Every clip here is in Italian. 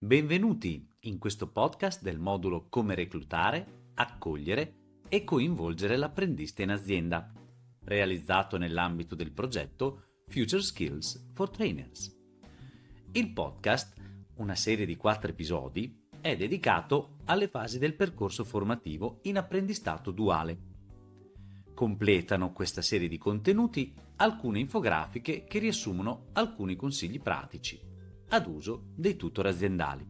Benvenuti in questo podcast del modulo Come reclutare, accogliere e coinvolgere l'apprendista in azienda, realizzato nell'ambito del progetto Future Skills for Trainers. Il podcast, una serie di 4 episodi, è dedicato alle fasi del percorso formativo in apprendistato duale. Completano questa serie di contenuti alcune infografiche che riassumono alcuni consigli pratici ad uso dei tutor aziendali.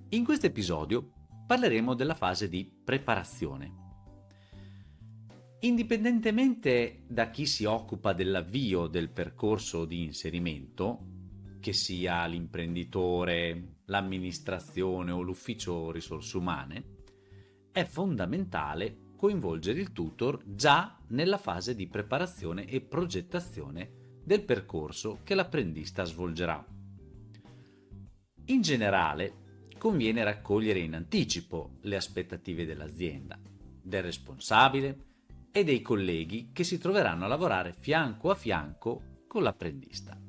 In questo episodio parleremo della fase di preparazione. Indipendentemente da chi si occupa dell'avvio del percorso di inserimento, che sia l'imprenditore, l'amministrazione o l'ufficio risorse umane, è fondamentale coinvolgere il tutor già nella fase di preparazione e progettazione del percorso che l'apprendista svolgerà. In generale, conviene raccogliere in anticipo le aspettative dell'azienda, del responsabile e dei colleghi che si troveranno a lavorare fianco a fianco con l'apprendista.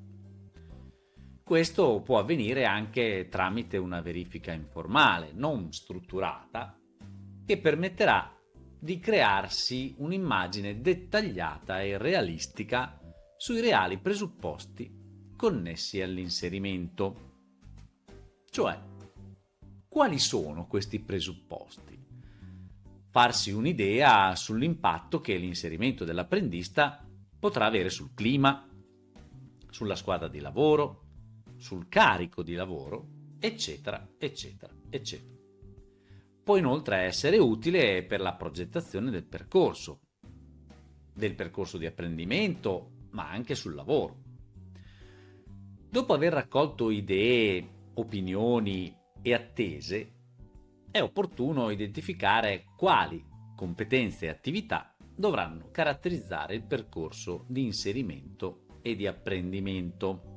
Questo può avvenire anche tramite una verifica informale, non strutturata, che permetterà di crearsi un'immagine dettagliata e realistica sui reali presupposti connessi all'inserimento. Cioè, quali sono questi presupposti? Farsi un'idea sull'impatto che l'inserimento dell'apprendista potrà avere sul clima, sulla squadra di lavoro, sul carico di lavoro, eccetera, eccetera, eccetera. Può inoltre essere utile per la progettazione del percorso di apprendimento, ma anche sul lavoro. Dopo aver raccolto idee, opinioni e attese, è opportuno identificare quali competenze e attività dovranno caratterizzare il percorso di inserimento e di apprendimento.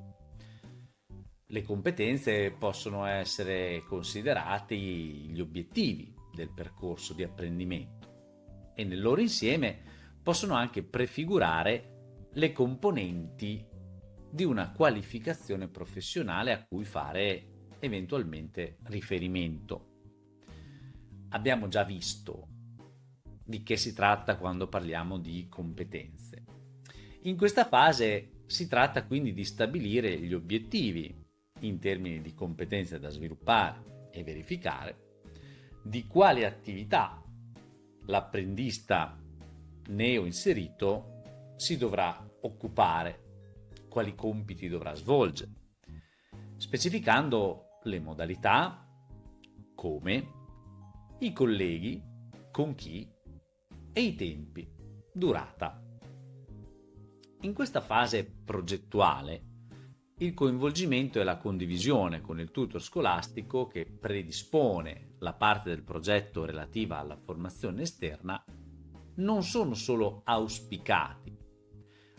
Le competenze possono essere considerati gli obiettivi del percorso di apprendimento e nel loro insieme possono anche prefigurare le componenti di una qualificazione professionale a cui fare eventualmente riferimento. Abbiamo già visto di che si tratta quando parliamo di competenze. In questa fase si tratta quindi di stabilire gli obiettivi in termini di competenze da sviluppare e verificare, di quali attività l'apprendista neo inserito si dovrà occupare, quali compiti dovrà svolgere, specificando le modalità, come, i colleghi, con chi e i tempi, durata. In questa fase progettuale, il coinvolgimento e la condivisione con il tutor scolastico che predispone la parte del progetto relativa alla formazione esterna non sono solo auspicati,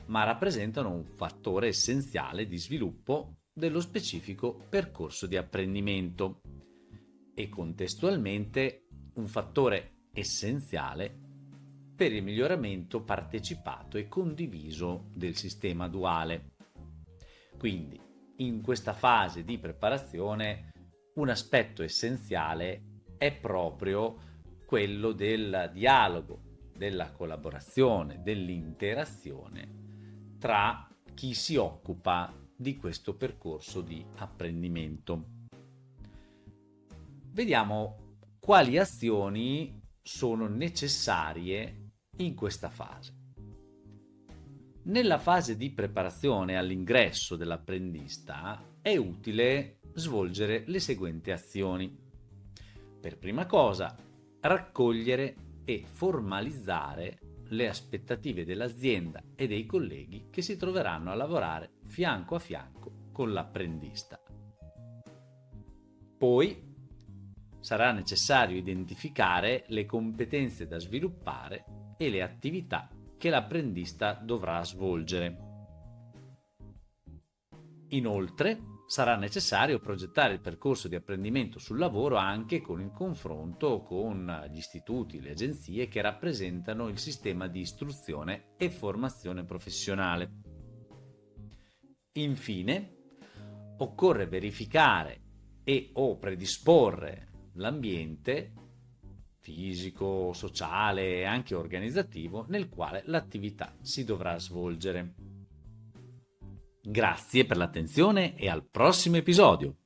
ma rappresentano un fattore essenziale di sviluppo dello specifico percorso di apprendimento e contestualmente un fattore essenziale per il miglioramento partecipato e condiviso del sistema duale. Quindi, in questa fase di preparazione, un aspetto essenziale è proprio quello del dialogo, della collaborazione, dell'interazione tra chi si occupa di questo percorso di apprendimento. Vediamo quali azioni sono necessarie in questa fase. Nella fase di preparazione all'ingresso dell'apprendista è utile svolgere le seguenti azioni. Per prima cosa, raccogliere e formalizzare le aspettative dell'azienda e dei colleghi che si troveranno a lavorare fianco a fianco con l'apprendista. Poi sarà necessario identificare le competenze da sviluppare e le attività che l'apprendista dovrà svolgere. Inoltre, sarà necessario progettare il percorso di apprendimento sul lavoro anche con il confronto con gli istituti, le agenzie che rappresentano il sistema di istruzione e formazione professionale. Infine, occorre verificare e o predisporre l'ambiente fisico, sociale e anche organizzativo nel quale l'attività si dovrà svolgere. Grazie per l'attenzione e al prossimo episodio.